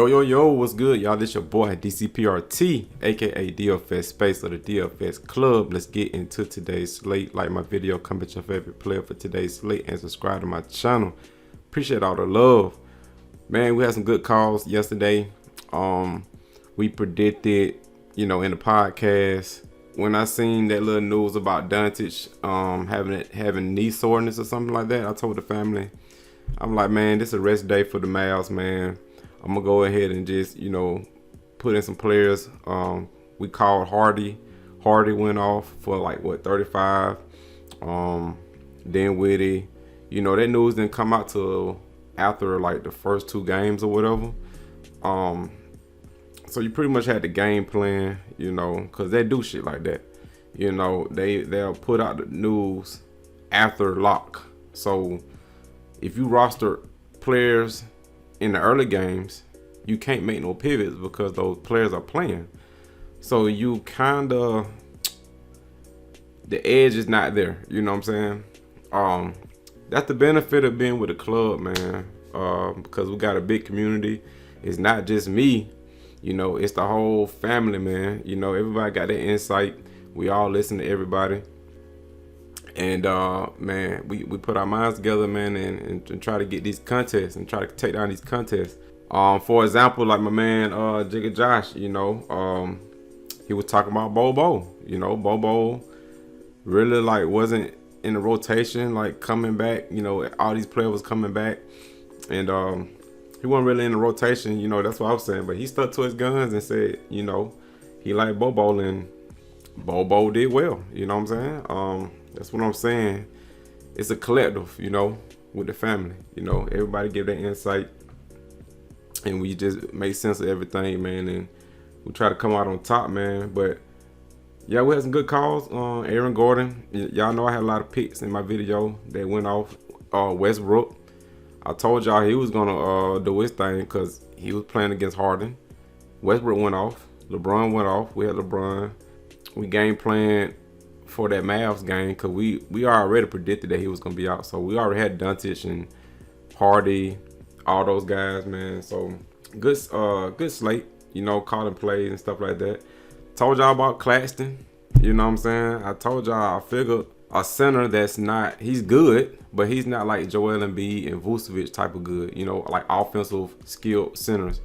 Yo, what's good, y'all? This your boy DCPRT, aka DFS Space or the DFS Club. Let's get into today's slate. Like my video, comment your favorite player for today's slate, and subscribe to my channel. Appreciate all the love, man. We had some good calls yesterday. We predicted, in the podcast when I seen that little news about Duntich having knee soreness or something like that. I told the family, I'm like, man, this is a rest day for the Mavs, man. I'm gonna go ahead and just, put in some players. We called Hardy. Hardy went off for like 35. Then Witty. That news didn't come out till after like the first two games or whatever. So you pretty much had the game plan, cause they do shit like that. They'll put out the news after lock. So if you roster players in the early games, you can't make no pivots because those players are playing. So you the edge is not there. You know what I'm saying? That's the benefit of being with a club, man. Because we got a big community. It's not just me, it's the whole family, man. Everybody got their insight. We all listen to everybody. And man, we put our minds together, man, and try to get these contests and try to take down these contests. For example, like my man Jigga Josh, he was talking about Bobo. Bobo really wasn't in the rotation, coming back. All these players was coming back, and he wasn't really in the rotation. That's what I was saying. But he stuck to his guns and said, he liked Bobo, and Bobo did well. You know what I'm saying? That's what I'm saying. It's a collective, with the family. Everybody give their insight, and we just make sense of everything, man. And we try to come out on top, man. But yeah, we had some good calls. Aaron Gordon, y'all know I had a lot of picks in my video that went off. Westbrook, I told y'all he was gonna do his thing because he was playing against Harden. Westbrook went off. LeBron went off. We had LeBron. We game planned for that Mavs game because we already predicted that he was gonna be out. So we already had Duntich and Hardy, all those guys, man. So good slate, calling plays and stuff like that. Told y'all about Claxton, you know what I'm saying? I told y'all I figured a center he's good, but he's not like Joel Embiid and Vucevic type of good, like offensive skilled centers,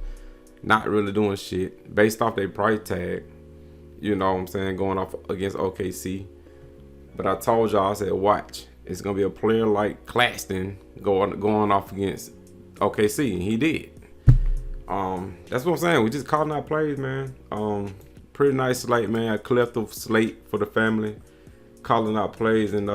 not really doing shit based off their price tag. You know what I'm saying, going off against OKC. But I told y'all, I said, watch. It's going to be a player like Claxton going off against OKC. And he did. That's what I'm saying. We just calling out plays, man. Pretty nice slate, man. A collective slate for the family. Calling out plays. And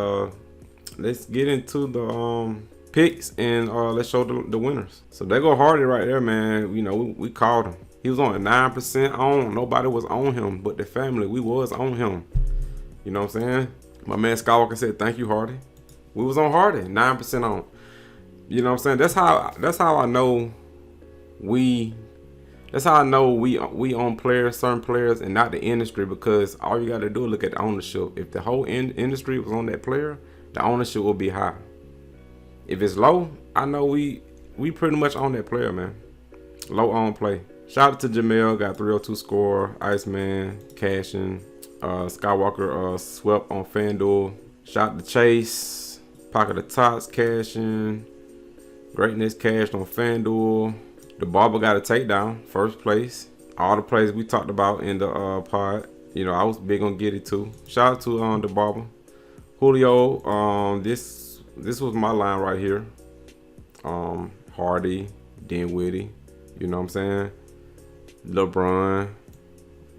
let's get into the picks and let's show the winners. So there go Hardy right there, man. We called him. He was on a 9% on. Nobody was on him, but the family, we was on him. You know what I'm saying? My man Skywalker said, "Thank you, Hardy." We was on Hardy, 9% on. You know what I'm saying? That's how I know we own players, certain players, and not the industry, because all you got to do is look at the ownership. If the whole industry was on that player, the ownership will be high. If it's low, I know we pretty much own that player, man. Low on play. Shout out to Jamel, got 302 score. Iceman, cashing. Skywalker swept on Fanduel. Shout out to Chase. Pocket of Tots cashing. Greatness cashed on Fanduel. The Barber got a takedown, first place. All the plays we talked about in the pod. I was big on Get It too. Shout out to the Barber. Julio, this was my line right here. Hardy, Dinwiddie. You know what I'm saying? LeBron,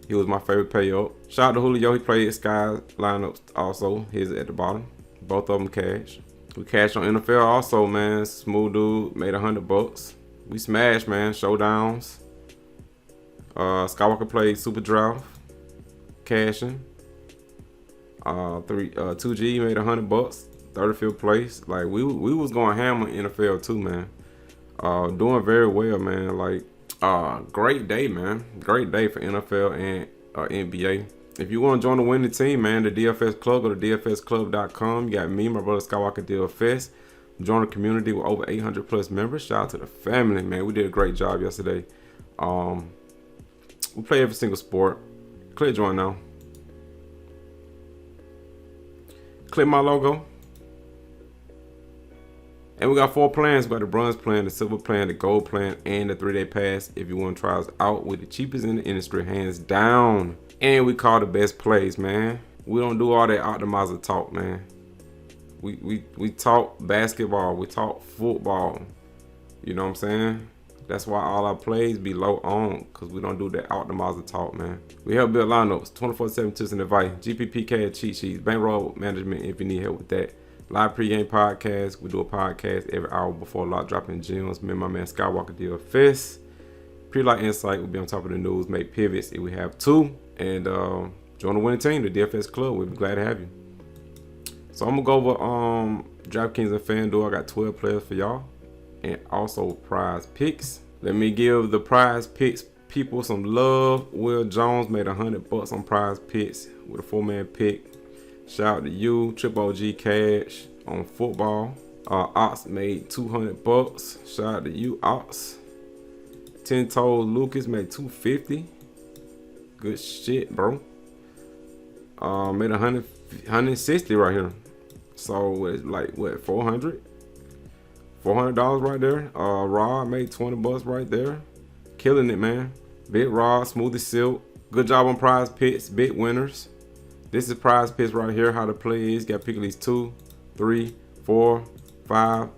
he was my favorite pay up. Shout out to Julio, he played Sky lineups also. He's at the bottom. Both of them cash. We cashed on NFL also, man. Smooth dude, made $100. We smashed, man. Showdowns. Skywalker played Super Draft. Cashing. 2G made $100. 35th place. Like we was going ham on NFL too, man. Doing very well, man. Great day, man. Great day for NFL and NBA. If you want to join the winning team, man, the DFS Club, go to dfsclub.com. You got me, my brother Skywalker DFS. Join the community with over 800 plus members. Shout out to the family, man. We did a great job yesterday. We play every single sport. Click join now. Click my logo. And we got 4 plans. We got the bronze plan, the silver plan, the gold plan, and the 3-day pass. If you want to try us out, with the cheapest in the industry, hands down. And we call the best plays, man. We don't do all that optimizer talk, man. We talk basketball. We talk football. You know what I'm saying? That's why all our plays be low on, because we don't do that optimizer talk, man. We help build lineups, 24/7 tips and advice, GPPK cheat sheets, bankroll management if you need help with that. Live pregame podcast. We do a podcast every hour before lot dropping gems. Me and my man Skywalker DFS. Pre-light insight. We'll be on top of the news, make pivots if we have to. And join the winning team, the DFS club. We'll be glad to have you. So I'm gonna go over DraftKings and Fanduel. I got 12 players for y'all. And also PrizePicks. Let me give the PrizePicks people some love. Will Jones made $100 on PrizePicks with a 4-man pick. Shout out to you. Triple OG Cash on football. Ox made $200. Shout out to you, Ox. 10 Toes Lucas made $250. Good shit, bro. Made $160 right here. So it's like what, $400 right there. Rod made $20 right there. Killing it, man. Big Rod, smooth as silk. Good job on PrizePicks, big winners. This is PrizePicks right here. How to play is, got to pick at least 2, 3, 4, 5,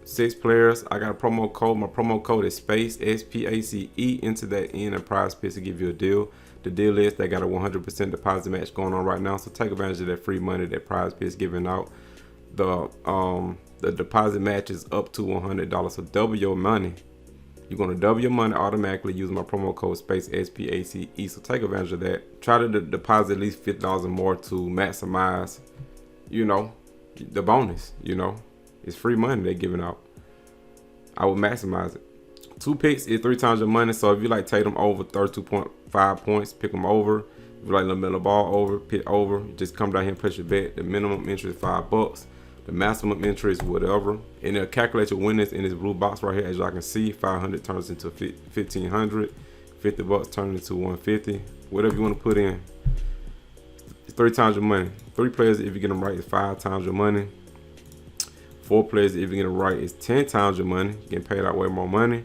6 players. I got a promo code. My promo code is SPACE, SPACE. Into that end and PrizePicks to give you a deal. The deal is they got a 100% deposit match going on right now. So take advantage of that free money that PrizePicks giving out. The deposit match is up to $100. So double your money. You're going to double your money automatically using my promo code SPACE, SPACE. So take advantage of that. Try to deposit at least $50 or more to maximize, you know, the bonus. You know, it's free money they're giving out. I would maximize it. 2 picks is 3 times your money. So if you like Tatum over 32.5 points, pick them over. If you like LaMelo Ball over, pick over. Just come down here and place your bet. The minimum interest is $5. The maximum interest, whatever. And they'll calculate your winnings in this blue box right here. As y'all can see, 500 turns into 1,500. $50 turns into 150. Whatever you want to put in. It's 3 times your money. 3 players, if you get them right, is 5 times your money. 4 players, if you get them right, is 10 times your money. You're getting paid out way more money.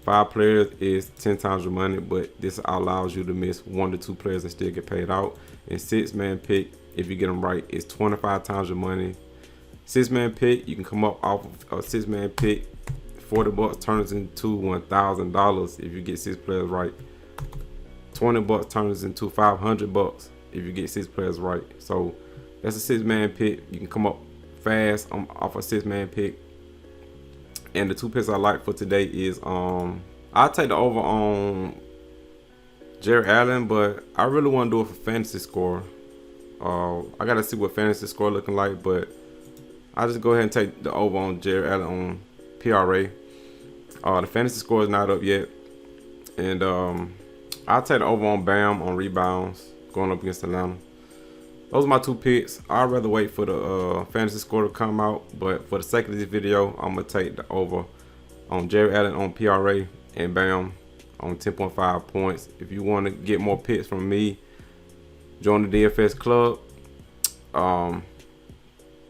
5 players is 10 times your money, but this allows you to miss 1 to 2 players and still get paid out. And 6-man pick, if you get them right, is 25 times your money. 6-man pick, you can come up off of a 6-man pick. $40 turns into $1,000 if you get 6 players right. $20 turns into $500 if you get 6 players right. So that's a 6-man pick. You can come up fast off a 6-man pick. And the 2 picks I like for today is I'll take the over on Jared Allen, but I really want to do it for fantasy score. I gotta see what fantasy score looking like, but I'll just go ahead and take the over on Jared Allen on PRA. The fantasy score is not up yet. And I'll take the over on Bam on rebounds going up against Atlanta. Those are my 2 picks. I'd rather wait for the fantasy score to come out, but for the sake of this video, I'm going to take the over on Jared Allen on PRA and Bam on 10.5 points. If you want to get more picks from me, join the DFS club.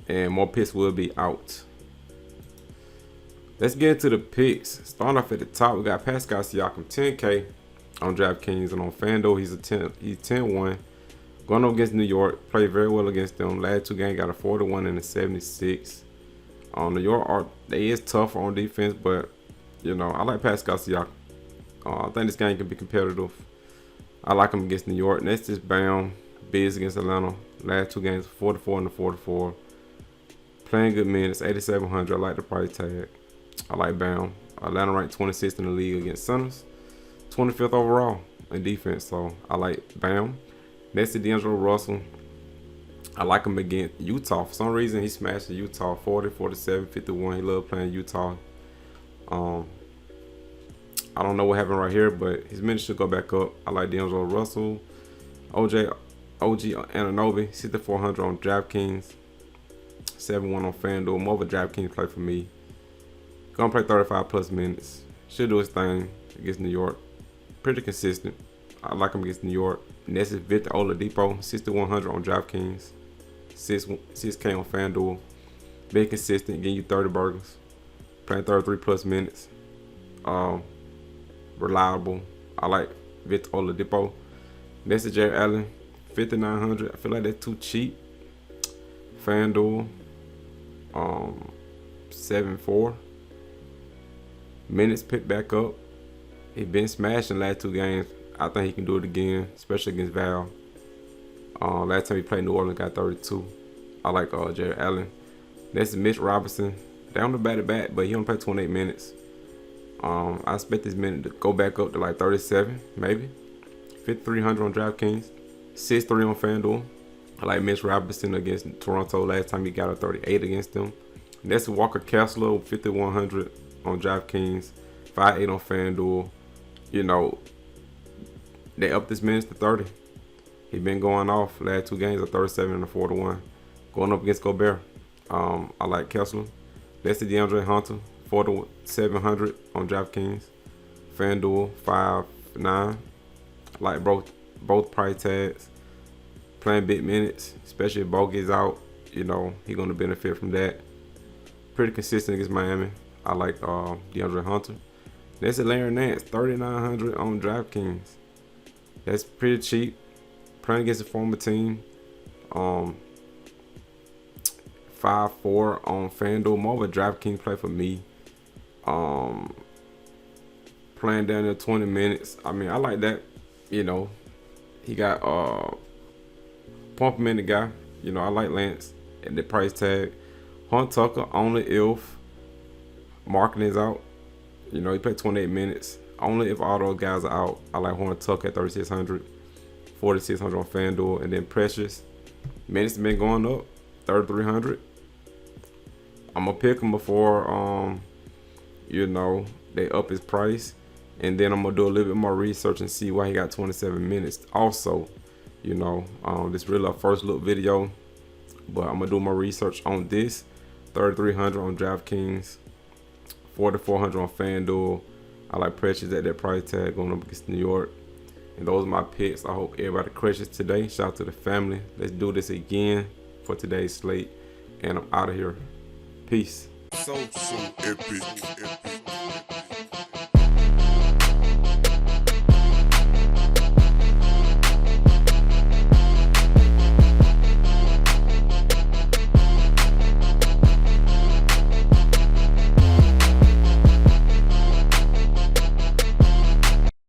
And more picks will be out. Let's get into the picks. Starting off at the top, we got Pascal Siakam, 10K on DraftKings, and on Fanduel, he's 10-1. Going up against New York, played very well against them. Last 2 games got a 41 and a 76. New York they is tough on defense, but you know, I like Pascal Siakam. I think this game can be competitive. I like him against New York. Next is Bam, Biz against Atlanta. Last 2 games, 44 and a 44. Playing good minutes, 8,700. I like the price tag. I like Bam. Atlanta ranked 26th in the league against centers, 25th overall in defense. So I like Bam. Next to D'Angelo Russell. I like him against Utah. For some reason, he smashed the Utah 40, 47, 51. He loved playing Utah. I don't know what happened right here, but his minutes should go back up. I like D'Angelo Russell. OG Anunoby, 6,400 on DraftKings. 7-1 on Fanduel. More of a DraftKings play for me. Gonna play 35 plus minutes. Should do his thing against New York. pretty consistent. I like him against New York. Next is Victor Oladipo, 6,100 on DraftKings, 6K on Fanduel. Being consistent, getting you 30 burgers, playing 33+ minutes. Reliable. I like Victor Oladipo. Next is Jared Allen, 5,900. I feel like that's too cheap. Fanduel, 7-4. Minutes picked back up. He been smashing the last 2 games. I think he can do it again, especially against Val. Last time he played New Orleans, got 32. I like Jared Allen. Next is Mitch Robinson. They on the back-to-back, but he only played 28 minutes. I expect this minute to go back up to like 37, maybe. 5,300 on DraftKings, 6-3 on FanDuel. I like Mitch Robinson against Toronto. Last time he got a 38 against them. Next is Walker Kessler, 5,100 on DraftKings, 5-8 on FanDuel. You know, they upped his minutes to 30. He been going off. Last 2 games, a 37 and a 4-1. Going up against Gobert. I like Kessler. Next is DeAndre Hunter, 4,700 on DraftKings, FanDuel, 5-9. I like both price tags. Playing big minutes, especially if Bo gets out. You know, he's going to benefit from that. Pretty consistent against Miami. I like DeAndre Hunter. Next is Larry Nance, 3,900 on DraftKings. That's pretty cheap. Playing against a former team. 5-4 on FanDuel. More of a DraftKings play for me. Playing down there 20 minutes. I mean, I like that. You know, he got pump minute guy. You know, I like Lance at the price tag. Hunt Tucker only if Markin is out. You know, he played 28 minutes. Only if all those guys are out. I like Horn Tucker at 3,600, 4,600 on FanDuel, and then Precious. Minutes have been going up, 3,300. I'm gonna pick him before you know, they up his price, and then I'm gonna do a little bit more research and see why he got 27 minutes. Also, you know, this really a first look video, but I'm gonna do more research on this. 3,300 on DraftKings, 4,400 on FanDuel. I like Precious at that price tag going up against New York. And those are my picks. I hope everybody crushes today. Shout out to the family. Let's do this again for today's slate. And I'm out of here. Peace. So epic.